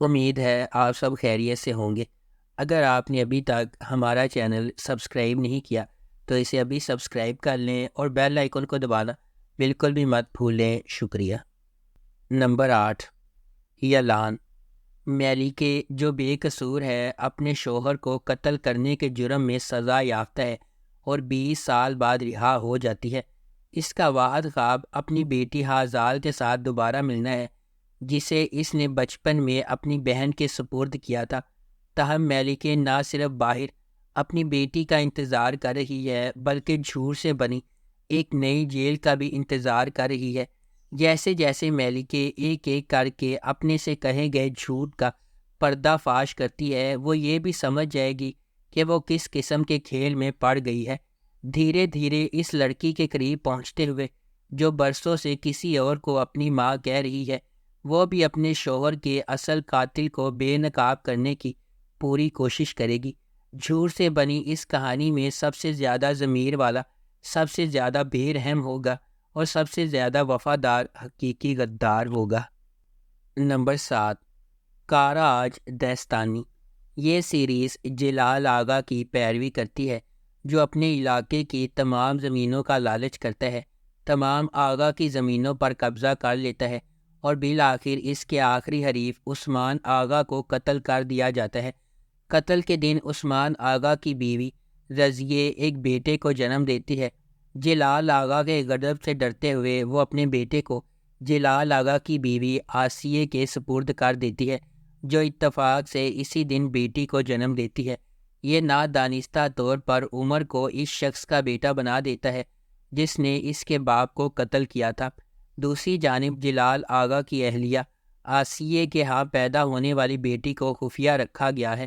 امید ہے آپ سب خیریت سے ہوں گے۔ اگر آپ نے ابھی تک ہمارا چینل سبسکرائب نہیں کیا تو اسے ابھی سبسکرائب کر لیں اور بیل آئیکن کو دبانا بالکل بھی مت بھولیں۔ شکریہ۔ نمبر 8، یلان۔ میلیکے جو بے قصور ہے اپنے شوہر کو قتل کرنے کے جرم میں سزا یافتہ ہے اور 20 سال بعد رہا ہو جاتی ہے۔ اس کا واحد خواب اپنی بیٹی ہازال کے ساتھ دوبارہ ملنا ہے، جسے اس نے بچپن میں اپنی بہن کے سپرد کیا تھا۔ تاہم میلیکے نہ صرف باہر اپنی بیٹی کا انتظار کر رہی ہے بلکہ جھوٹ سے بنی ایک نئی جیل کا بھی انتظار کر رہی ہے۔ جیسے جیسے میلیکے ایک ایک کر کے اپنے سے کہے گئے جھوٹ کا پردہ فاش کرتی ہے، وہ یہ بھی سمجھ جائے گی کہ وہ کس قسم کے کھیل میں پڑ گئی ہے۔ دھیرے دھیرے اس لڑکی کے قریب پہنچتے ہوئے، جو برسوں سے کسی اور کو اپنی ماں کہہ رہی ہے، وہ بھی اپنے شوہر کے اصل قاتل کو بے نقاب کرنے کی پوری کوشش کرے گی۔ جھوٹ سے بنی اس کہانی میں سب سے زیادہ ضمیر والا، سب سے زیادہ بے رحم ہوگا اور سب سے زیادہ وفادار حقیقی غدار ہوگا۔ نمبر 7، کاراج دستانی۔ یہ سیریز جلال آغا کی پیروی کرتی ہے، جو اپنے علاقے کی تمام زمینوں کا لالچ کرتا ہے، تمام آغا کی زمینوں پر قبضہ کر لیتا ہے اور بالآخر اس کے آخری حریف عثمان آغا کو قتل کر دیا جاتا ہے۔ قتل کے دن عثمان آغا کی بیوی رضیے ایک بیٹے کو جنم دیتی ہے۔ جلال آغا کے غضب سے ڈرتے ہوئے وہ اپنے بیٹے کو جلال آغا کی بیوی آسیے کے سپرد کر دیتی ہے، جو اتفاق سے اسی دن بیٹی کو جنم دیتی ہے۔ یہ نادانستہ طور پر عمر کو اس شخص کا بیٹا بنا دیتا ہے جس نے اس کے باپ کو قتل کیا تھا۔ دوسری جانب جلال آغا کی اہلیہ آسیے کے ہاں پیدا ہونے والی بیٹی کو خفیہ رکھا گیا ہے۔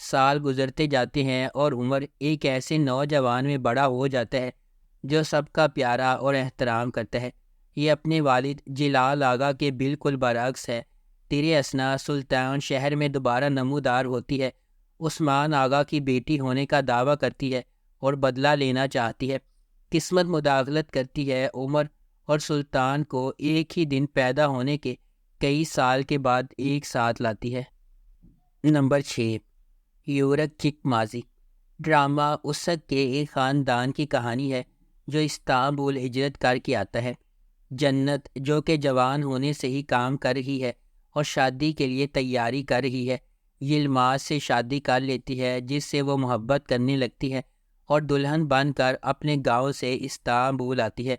سال گزرتے جاتے ہیں اور عمر ایک ایسے نوجوان میں بڑا ہو جاتا ہے جو سب کا پیارا اور احترام کرتا ہے۔ یہ اپنے والد جلال آغا کے بالکل برعکس ہے۔ تیرے اسنا سلطان شہر میں دوبارہ نمودار ہوتی ہے، عثمان آغا کی بیٹی ہونے کا دعویٰ کرتی ہے اور بدلہ لینا چاہتی ہے۔ قسمت مداخلت کرتی ہے، عمر اور سلطان کو ایک ہی دن پیدا ہونے کے کئی سال کے بعد ایک ساتھ لاتی ہے۔ نمبر 6، یورک چک مازی۔ ڈرامہ اسک کے ایک خاندان کی کہانی ہے جو استانبول ہجرت کر کے آتا ہے۔ جنت، جو کہ جوان ہونے سے ہی کام کر رہی ہے اور شادی کے لیے تیاری کر رہی ہے، یلماز سے شادی کر لیتی ہے جس سے وہ محبت کرنے لگتی ہے اور دلہن بن کر اپنے گاؤں سے استانبول آتی ہے۔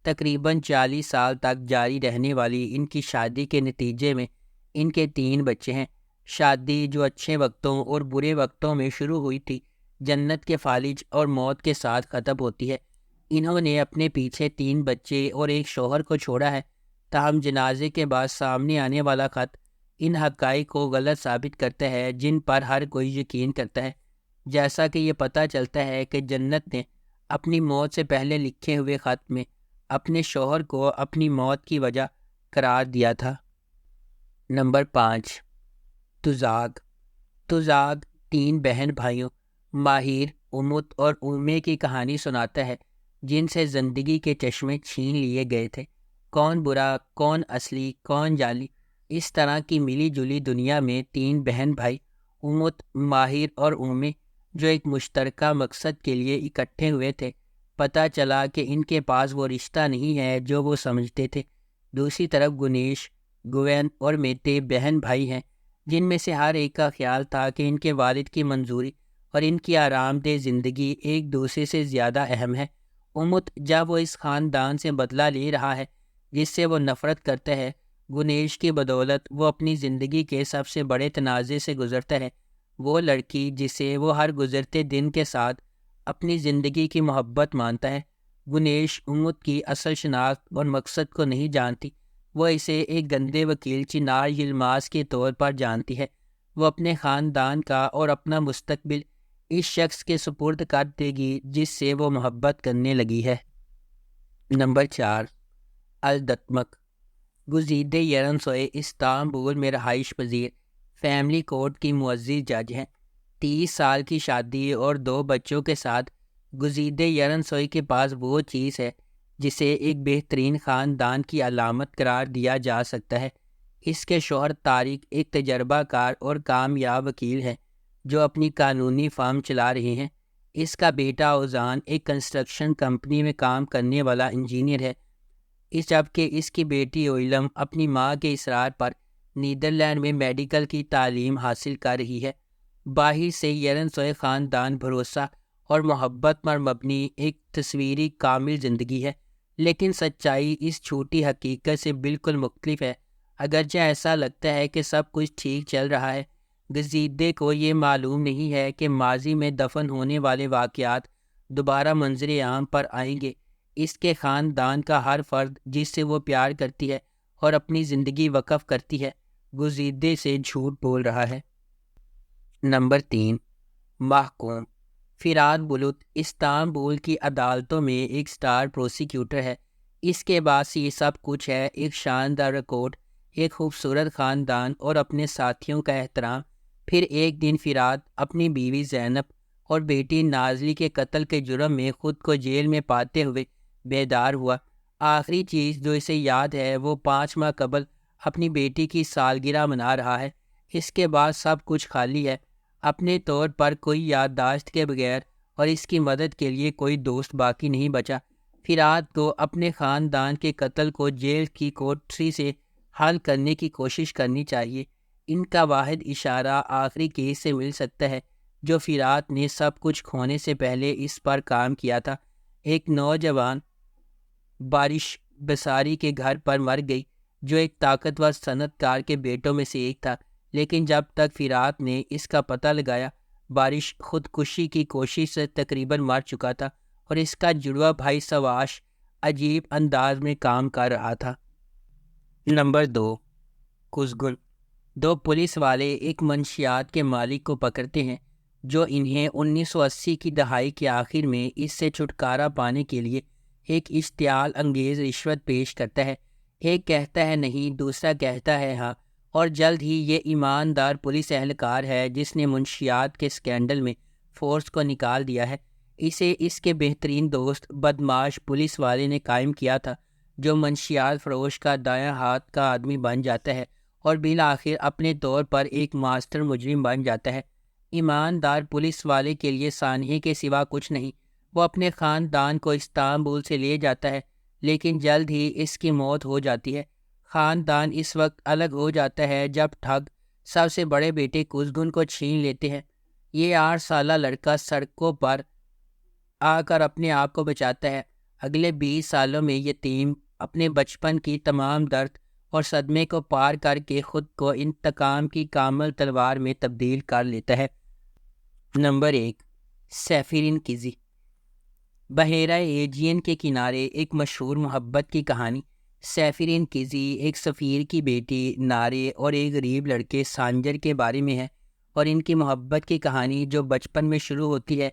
تقریباً 40 سال تک جاری رہنے والی ان کی شادی کے نتیجے میں ان کے 3 بچے ہیں۔ شادی جو اچھے وقتوں اور برے وقتوں میں شروع ہوئی تھی، جنت کے فالج اور موت کے ساتھ ختم ہوتی ہے۔ انہوں نے اپنے پیچھے 3 بچے اور ایک شوہر کو چھوڑا ہے، تاہم جنازے کے بعد سامنے آنے والا خط ان حقائق کو غلط ثابت کرتا ہے جن پر ہر کوئی یقین کرتا ہے۔ جیسا کہ یہ پتہ چلتا ہے کہ جنت نے اپنی موت سے پہلے لکھے ہوئے خط میں اپنے شوہر کو اپنی موت کی وجہ قرار دیا تھا۔ نمبر 5، تزاغ۔ تزاغ 3 بہن بھائیوں ماہر، امت اور اومے کی کہانی سناتا ہے جن سے زندگی کے چشمے چھین لیے گئے تھے۔ کون برا، کون اصلی، کون جعلی، اس طرح کی ملی جلی دنیا میں 3 بہن بھائی امت، ماہر اور اومے، جو ایک مشترکہ مقصد کے لیے اکٹھے ہوئے تھے، پتہ چلا کہ ان کے پاس وہ رشتہ نہیں ہے جو وہ سمجھتے تھے۔ دوسری طرف گنیش، گوین اور میتے بہن بھائی ہیں جن میں سے ہر ایک کا خیال تھا کہ ان کے والد کی منظوری اور ان کی آرام دہ زندگی ایک دوسرے سے زیادہ اہم ہے۔ امت، جب وہ اس خاندان سے بدلہ لے رہا ہے جس سے وہ نفرت کرتا ہے، گنیش کی بدولت وہ اپنی زندگی کے سب سے بڑے تنازع سے گزرتا ہے۔ وہ لڑکی جسے وہ ہر گزرتے دن کے ساتھ اپنی زندگی کی محبت مانتا ہے، گنیش امت کی اصل شناخت اور مقصد کو نہیں جانتی۔ وہ اسے ایک گندے وکیل چنار یلماز کے طور پر جانتی ہے۔ وہ اپنے خاندان کا اور اپنا مستقبل اس شخص کے سپرد کر دے گی جس سے وہ محبت کرنے لگی ہے۔ نمبر 4، الدتمک۔ گزیدہ یرنسوئے استانبول میں رہائش پذیر فیملی کورٹ کی معزز جج ہیں۔ 30 سال کی شادی اور 2 بچوں کے ساتھ گزیدہ یرنسوئے کے پاس وہ چیز ہے جسے ایک بہترین خاندان کی علامت قرار دیا جا سکتا ہے۔ اس کے شوہر طارق ایک تجربہ کار اور کامیاب وکیل ہے جو اپنی قانونی فرم چلا رہے ہیں۔ اس کا بیٹا اوزان ایک کنسٹرکشن کمپنی میں کام کرنے والا انجینئر ہے، جبکہ اس کی بیٹی اویلم اپنی ماں کے اصرار پر نیدرلینڈ میں میڈیکل کی تعلیم حاصل کر رہی ہے۔ باہر سے یرنسوئے خاندان بھروسہ اور محبت پر مبنی ایک تصویری کامل زندگی ہے، لیکن سچائی اس چھوٹی حقیقت سے بالکل مختلف ہے۔ اگرچہ ایسا لگتا ہے کہ سب کچھ ٹھیک چل رہا ہے، گزیدے کو یہ معلوم نہیں ہے کہ ماضی میں دفن ہونے والے واقعات دوبارہ منظر عام پر آئیں گے۔ اس کے خاندان کا ہر فرد جس سے وہ پیار کرتی ہے اور اپنی زندگی وقف کرتی ہے، گزیدے سے جھوٹ بول رہا ہے۔ نمبر 3، محکوم۔ فرات بلوت استنبول کی عدالتوں میں ایک سٹار پروسیکیوٹر ہے۔ اس کے بعد یہ سب کچھ ہے: ایک شاندار ریکارڈ، ایک خوبصورت خاندان اور اپنے ساتھیوں کا احترام۔ پھر ایک دن فرات اپنی بیوی زینب اور بیٹی نازلی کے قتل کے جرم میں خود کو جیل میں پاتے ہوئے بیدار ہوا۔ آخری چیز جو اسے یاد ہے وہ 5 ماہ قبل اپنی بیٹی کی سالگرہ منا رہا ہے۔ اس کے بعد سب کچھ خالی ہے، اپنے طور پر کوئی یادداشت کے بغیر، اور اس کی مدد کے لیے کوئی دوست باقی نہیں بچا۔ فرات کو اپنے خاندان کے قتل کو جیل کی کوٹری سے حل کرنے کی کوشش کرنی چاہیے۔ ان کا واحد اشارہ آخری کیس سے مل سکتا ہے جو فرات نے سب کچھ کھونے سے پہلے اس پر کام کیا تھا۔ ایک نوجوان بارش بساری کے گھر پر مر گئی جو ایک طاقتور صنعت کار کے بیٹوں میں سے ایک تھا، لیکن جب تک فرات نے اس کا پتہ لگایا، بارش خودکشی کی کوشش سے تقریباً مر چکا تھا اور اس کا جڑواں بھائی سواش عجیب انداز میں کام کر رہا تھا۔ نمبر 2، قزغن۔ 2 پولیس والے ایک منشیات کے مالک کو پکڑتے ہیں جو انہیں 1980 کی دہائی کے آخر میں اس سے چھٹکارا پانے کے لیے ایک اشتعال انگیز رشوت پیش کرتا ہے۔ ایک کہتا ہے نہیں، دوسرا کہتا ہے ہاں، اور جلد ہی یہ ایماندار پولیس اہلکار ہے جس نے منشیات کے سکینڈل میں فورس کو نکال دیا ہے۔ اسے اس کے بہترین دوست بدماش پولیس والے نے قائم کیا تھا جو منشیات فروش کا دایاں ہاتھ کا آدمی بن جاتا ہے اور بالآخر اپنے طور پر ایک ماسٹر مجرم بن جاتا ہے۔ ایماندار پولیس والے کے لیے سانحے کے سوا کچھ نہیں۔ وہ اپنے خاندان کو استنبول سے لے جاتا ہے، لیکن جلد ہی اس کی موت ہو جاتی ہے۔ خاندان اس وقت الگ ہو جاتا ہے جب ٹھگ سب سے بڑے بیٹے قزغن کو چھین لیتے ہیں۔ یہ 8 سالہ لڑکا سڑکوں پر آ کر اپنے آپ کو بچاتا ہے۔ اگلے 20 سالوں میں یتیم اپنے بچپن کی تمام درد اور صدمے کو پار کر کے خود کو انتقام کی کامل تلوار میں تبدیل کر لیتا ہے۔ نمبر 1، سیفرین کیزی۔ بحیرہ ایجین کے کنارے ایک مشہور محبت کی کہانی۔ سیفرین کیزی ایک سفیر کی بیٹی نارے اور ایک غریب لڑکے سانجر کے بارے میں ہے، اور ان کی محبت کی کہانی جو بچپن میں شروع ہوتی ہے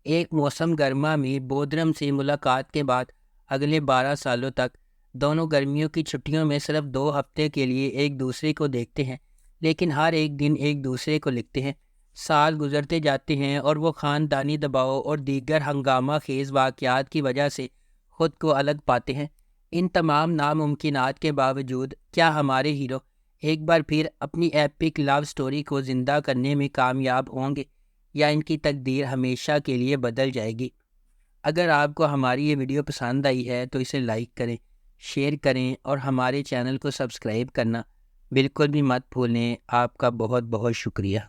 ایک موسم گرما میں بودرم سے ملاقات کے بعد اگلے 12 سالوں تک دونوں گرمیوں کی چھٹیوں میں صرف 2 ہفتے کے لیے ایک دوسرے کو دیکھتے ہیں، لیکن ہر ایک دن ایک دوسرے کو لکھتے ہیں۔ سال گزرتے جاتے ہیں اور وہ خاندانی دباؤ اور دیگر ہنگامہ خیز واقعات کی وجہ سے خود کو الگ پاتے ہیں۔ ان تمام ناممکنات کے باوجود کیا ہمارے ہیرو ایک بار پھر اپنی ایپک لو سٹوری کو زندہ کرنے میں کامیاب ہوں گے، یا ان کی تقدیر ہمیشہ کے لیے بدل جائے گی؟ اگر آپ کو ہماری یہ ویڈیو پسند آئی ہے تو اسے لائک کریں، شیئر کریں اور ہمارے چینل کو سبسکرائب کرنا بالکل بھی مت بھولیں۔ آپ کا بہت بہت شکریہ۔